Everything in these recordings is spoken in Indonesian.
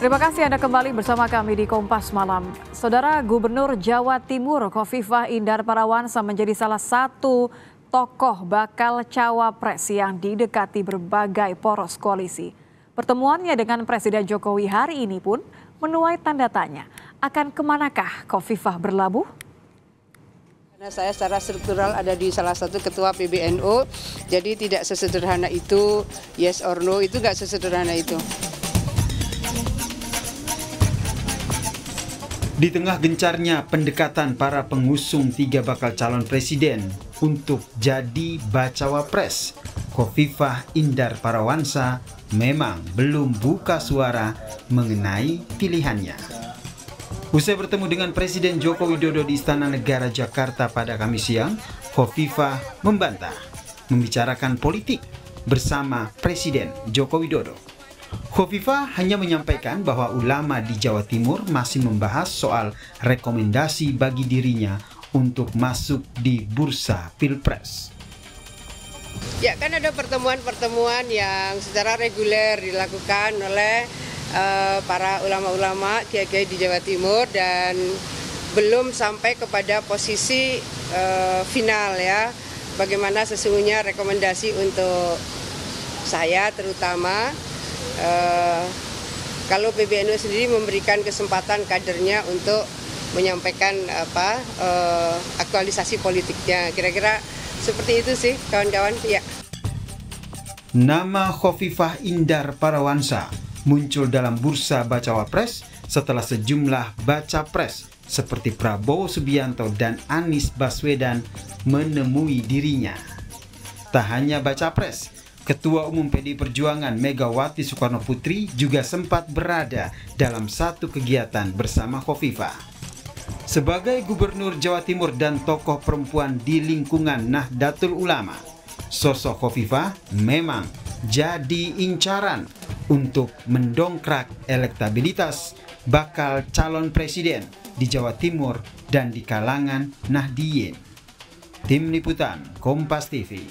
Terima kasih Anda kembali bersama kami di Kompas Malam. Saudara Gubernur Jawa Timur Khofifah Indar Parawansa menjadi salah satu tokoh bakal cawapres yang didekati berbagai poros koalisi. Pertemuannya dengan Presiden Jokowi hari ini pun menuai tanda tanya. Akan kemanakah Khofifah berlabuh? Karena saya secara struktural ada di salah satu ketua PBNU, jadi tidak sesederhana itu, yes or no, itu nggak sesederhana itu. Di tengah gencarnya pendekatan para pengusung 3 bakal calon presiden untuk jadi bacawa pres, Khofifah Indar Parawansa memang belum buka suara mengenai pilihannya. Usai bertemu dengan Presiden Joko Widodo di Istana Negara Jakarta pada Kamis siang, Khofifah membantah membicarakan politik bersama Presiden Joko Widodo. Khofifah hanya menyampaikan bahwa ulama di Jawa Timur masih membahas soal rekomendasi bagi dirinya untuk masuk di bursa Pilpres. Ya kan ada pertemuan-pertemuan yang secara reguler dilakukan oleh para ulama-ulama kiai-kiai di Jawa Timur dan belum sampai kepada posisi final ya. Bagaimana sesungguhnya rekomendasi untuk saya terutama. Kalau PBNU sendiri memberikan kesempatan kadernya untuk menyampaikan aktualisasi politiknya, kira-kira seperti itu sih kawan-kawan. Ya. Nama Khofifah Indar Parawansa muncul dalam bursa bacawa pres setelah sejumlah baca pres seperti Prabowo Subianto dan Anies Baswedan menemui dirinya. Tak hanya baca pres, Ketua Umum PDI Perjuangan Megawati Soekarnoputri juga sempat berada dalam satu kegiatan bersama Khofifah. Sebagai Gubernur Jawa Timur dan tokoh perempuan di lingkungan Nahdlatul Ulama, sosok Khofifah memang jadi incaran untuk mendongkrak elektabilitas bakal calon presiden di Jawa Timur dan di kalangan Nahdliyin. Tim Liputan Kompas TV.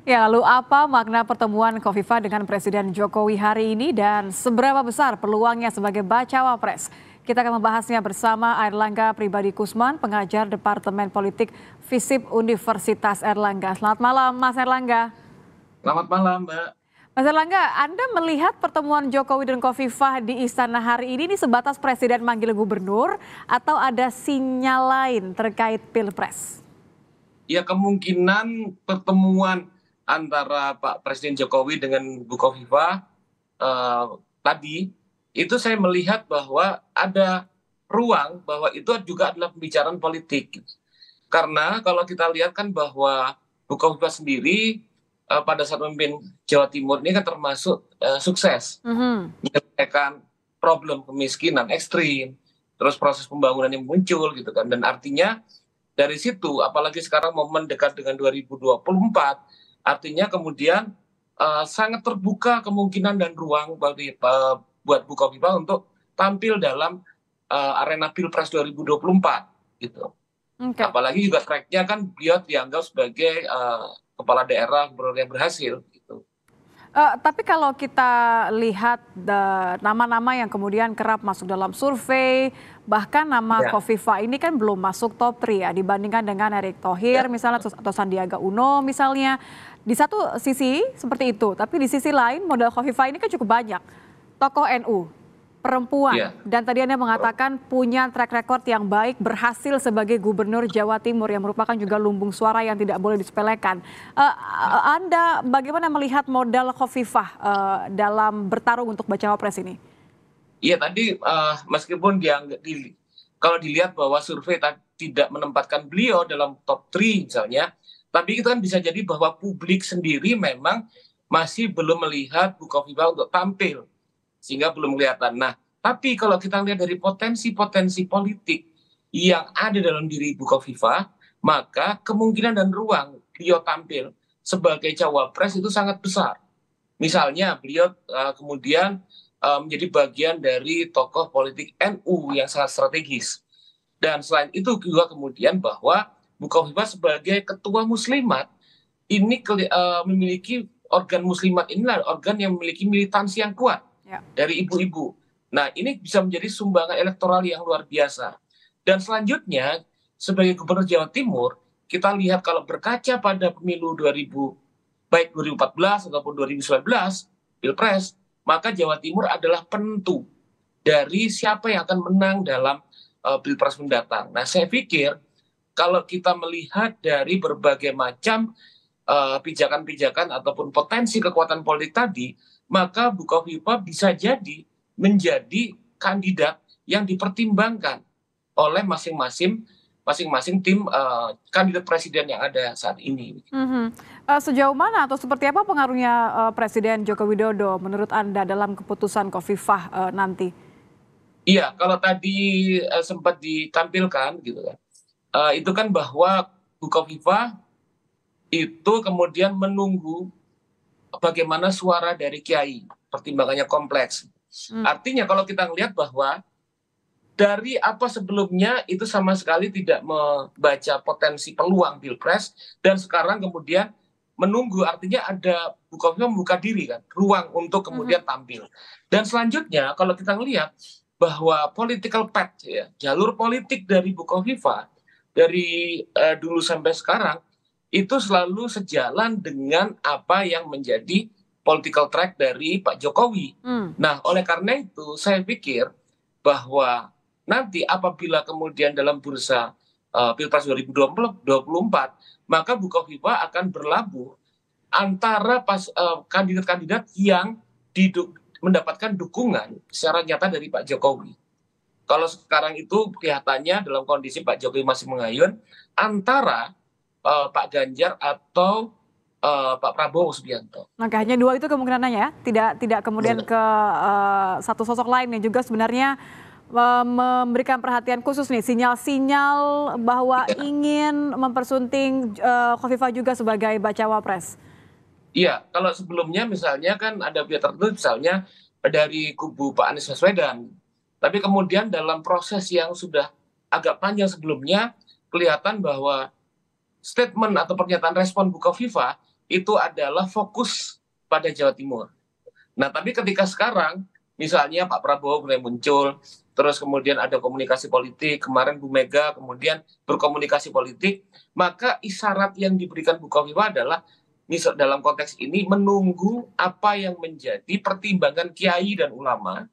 Ya, lalu apa makna pertemuan Khofifah dengan Presiden Jokowi hari ini dan seberapa besar peluangnya sebagai bacawa pres? Kita akan membahasnya bersama Airlangga Pribadi Kusman, pengajar Departemen Politik FISIP Universitas Airlangga. Selamat malam, Mas Airlangga. Selamat malam, Mbak. Mas Airlangga, Anda melihat pertemuan Jokowi dan Khofifah di Istana hari ini sebatas Presiden manggil gubernur atau ada sinyal lain terkait Pilpres? Ya, kemungkinan pertemuan antara Pak Presiden Jokowi dengan Bu Khofifah tadi, itu saya melihat bahwa ada ruang bahwa itu juga adalah pembicaraan politik. Karena kalau kita lihat kan bahwa Bu Khofifah sendiri pada saat memimpin Jawa Timur ini kan termasuk sukses menyelesaikan problem kemiskinan ekstrim, terus proses pembangunan yang muncul gitu kan. Dan artinya dari situ, apalagi sekarang momen dekat dengan 2024, artinya kemudian sangat terbuka kemungkinan dan ruang buat Bu Khofifah untuk tampil dalam arena Pilpres 2024 gitu. Okay. Apalagi juga tracknya kan beliau dianggap sebagai kepala daerah yang berhasil gitu. Tapi kalau kita lihat nama-nama yang kemudian kerap masuk dalam survei, bahkan nama Khofifah ini kan belum masuk top 3 ya dibandingkan dengan Erick Thohir misalnya atau Sandiaga Uno misalnya. Di satu sisi seperti itu, tapi di sisi lain modal Khofifah ini kan cukup banyak. Tokoh NU, perempuan, dan tadi Anda mengatakan punya track record yang baik, berhasil sebagai Gubernur Jawa Timur yang merupakan juga lumbung suara yang tidak boleh disepelekan. Anda bagaimana melihat modal Khofifah dalam bertarung untuk bacawa pres ini? Iya tadi meskipun kalau dilihat bahwa survei tidak menempatkan beliau dalam top 3 misalnya, tapi itu kan bisa jadi bahwa publik sendiri memang masih belum melihat Bu Khofifah untuk tampil, sehingga belum kelihatan. Nah, tapi kalau kita lihat dari potensi-potensi politik yang ada dalam diri Bu Khofifah, maka kemungkinan dan ruang beliau tampil sebagai cawapres itu sangat besar. Misalnya beliau kemudian menjadi bagian dari tokoh politik NU yang sangat strategis. Dan selain itu juga kemudian bahwa Bu Khofifah sebagai ketua muslimat ini memiliki organ muslimat inilah organ yang memiliki militansi yang kuat dari ibu-ibu. Nah, ini bisa menjadi sumbangan elektoral yang luar biasa. Dan selanjutnya, sebagai Gubernur Jawa Timur, kita lihat kalau berkaca pada pemilu 2014 ataupun 2019, Pilpres, maka Jawa Timur adalah penentu dari siapa yang akan menang dalam Pilpres mendatang. Nah, saya pikir kalau kita melihat dari berbagai macam pijakan-pijakan ataupun potensi kekuatan politik tadi, maka Bukovifa bisa jadi menjadi kandidat yang dipertimbangkan oleh masing-masing tim kandidat presiden yang ada saat ini. Sejauh mana atau seperti apa pengaruhnya Presiden Joko Widodo menurut Anda dalam keputusan Khofifah nanti? Iya, kalau tadi sempat ditampilkan gitu kan, itu kan bahwa Bukovifa itu kemudian menunggu bagaimana suara dari kiai, pertimbangannya kompleks. Artinya kalau kita melihat bahwa dari apa sebelumnya itu sama sekali tidak membaca potensi peluang Pilpres, dan sekarang kemudian menunggu, artinya ada Bukovifa membuka diri kan, ruang untuk kemudian tampil. Dan selanjutnya kalau kita melihat bahwa political path ya, jalur politik dari Bukovifa dari dulu sampai sekarang itu selalu sejalan dengan apa yang menjadi political track dari Pak Jokowi. Nah, oleh karena itu saya pikir bahwa nanti apabila kemudian dalam bursa Pilpres 2024, maka Bukovifa akan berlabuh antara kandidat-kandidat yang mendapatkan dukungan secara nyata dari Pak Jokowi. Kalau sekarang itu kelihatannya dalam kondisi Pak Jokowi masih mengayun antara Pak Ganjar atau Pak Prabowo Subianto. Oke, hanya dua itu kemungkinannya ya, tidak kemudian ke satu sosok lain yang juga sebenarnya memberikan perhatian khusus nih, sinyal-sinyal bahwa ingin mempersunting Khofifah juga sebagai bacawa pres. Iya, kalau sebelumnya misalnya kan ada pihak tertentu misalnya dari kubu Pak Anies Baswedan. Tapi kemudian dalam proses yang sudah agak panjang sebelumnya kelihatan bahwa statement atau pernyataan respon Bukovifa itu adalah fokus pada Jawa Timur. Nah, tapi ketika sekarang misalnya Pak Prabowo mulai muncul, terus kemudian ada komunikasi politik, kemarin Bu Mega kemudian berkomunikasi politik, maka isyarat yang diberikan Bukovifa adalah misal dalam konteks ini menunggu apa yang menjadi pertimbangan kiai dan ulama,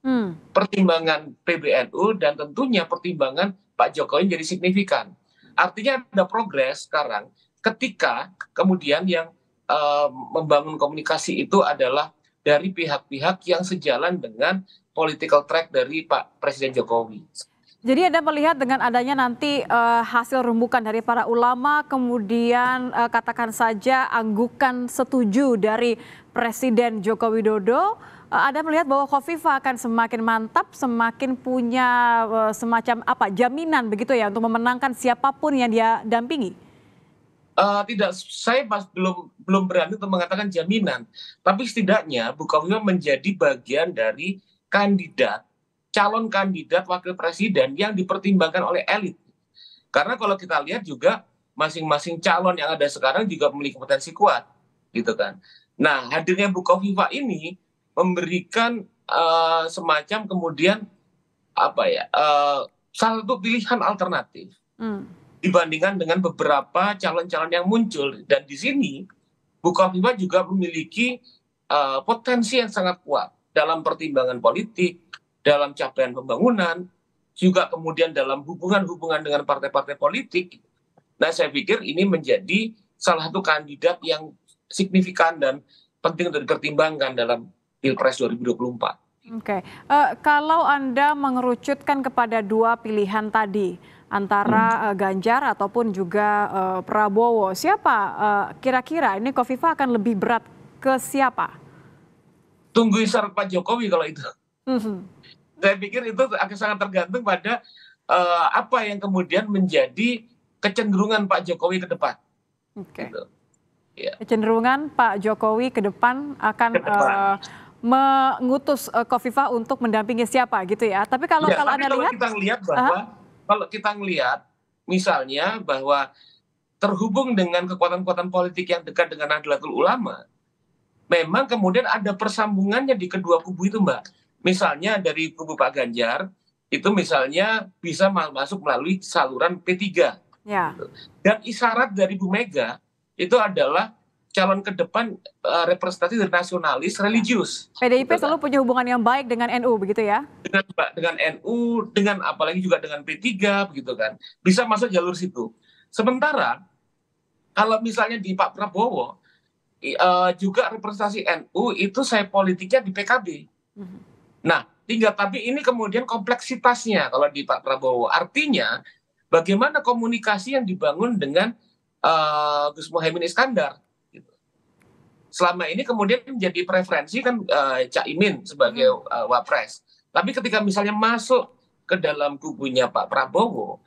pertimbangan PBNU, dan tentunya pertimbangan Pak Jokowi jadi signifikan. Artinya ada progres sekarang ketika kemudian yang membangun komunikasi itu adalah dari pihak-pihak yang sejalan dengan political track dari Pak Presiden Jokowi. Jadi Anda melihat dengan adanya nanti hasil rembukan dari para ulama, kemudian katakan saja anggukan setuju dari Presiden Joko Widodo, Anda melihat bahwa Khofifah akan semakin mantap, semakin punya semacam jaminan begitu ya untuk memenangkan siapapun yang dia dampingi? Tidak, saya belum berani untuk mengatakan jaminan, tapi setidaknya Bukovifa menjadi bagian dari calon kandidat wakil presiden yang dipertimbangkan oleh elit. Karena kalau kita lihat juga masing-masing calon yang ada sekarang juga memiliki potensi kuat, gitu kan. Nah, hadirnya Bukovifa ini memberikan semacam kemudian salah satu pilihan alternatif dibandingkan dengan beberapa calon-calon yang muncul. Dan di sini Bukovifa juga memiliki potensi yang sangat kuat dalam pertimbangan politik, dalam capaian pembangunan, juga kemudian dalam hubungan-hubungan dengan partai-partai politik. Nah, saya pikir ini menjadi salah satu kandidat yang signifikan dan penting untuk dipertimbangkan dalam Pilpres 2024. Oke, kalau Anda mengerucutkan kepada dua pilihan tadi, antara Ganjar ataupun juga Prabowo, siapa kira-kira ini Khofifah akan lebih berat ke siapa? Tunggu isyarat Pak Jokowi kalau itu. Saya pikir itu akan sangat tergantung pada apa yang kemudian menjadi kecenderungan Pak Jokowi ke depan. Oke. Gitu. Ya. Kecenderungan Pak Jokowi ke depan akan mengutus Khofifah untuk mendampingi siapa gitu ya. Tapi kalau Anda lihat, kalau kita ngelihat misalnya bahwa terhubung dengan kekuatan-kekuatan politik yang dekat dengan Nahdlatul Ulama, memang kemudian ada persambungannya di kedua kubu itu, Mbak. Misalnya dari kubu Pak Ganjar, itu misalnya bisa masuk melalui saluran P3. Ya. Dan isyarat dari Bu Mega itu adalah calon ke depan representasi dari nasionalis religius. PDIP gitu, selalu punya hubungan yang baik dengan NU, begitu ya? Dengan NU, dengan apalagi juga dengan P3, begitu kan. Bisa masuk jalur situ. Sementara, kalau misalnya di Pak Prabowo, juga representasi NU itu saya politiknya di PKB. Nah, tapi ini kemudian kompleksitasnya kalau di Pak Prabowo. Artinya, bagaimana komunikasi yang dibangun dengan Gus Muhaimin Iskandar. Selama ini kemudian menjadi preferensi kan Cak Imin sebagai wapres. Tapi ketika misalnya masuk ke dalam kubunya Pak Prabowo,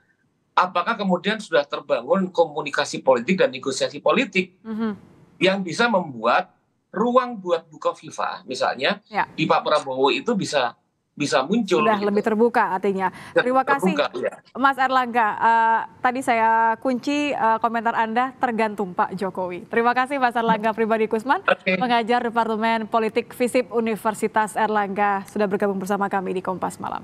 apakah kemudian sudah terbangun komunikasi politik dan negosiasi politik yang bisa membuat ruang buat Bukovifa misalnya di Pak Prabowo itu bisa muncul. Sudah gitu. Lebih terbuka artinya. Terima kasih ya. Mas Erlangga. Tadi saya kunci komentar Anda tergantung Pak Jokowi. Terima kasih Mas Erlangga Pribadi Kusman, pengajar Departemen Politik FISIP Universitas Erlangga sudah bergabung bersama kami di Kompas Malam.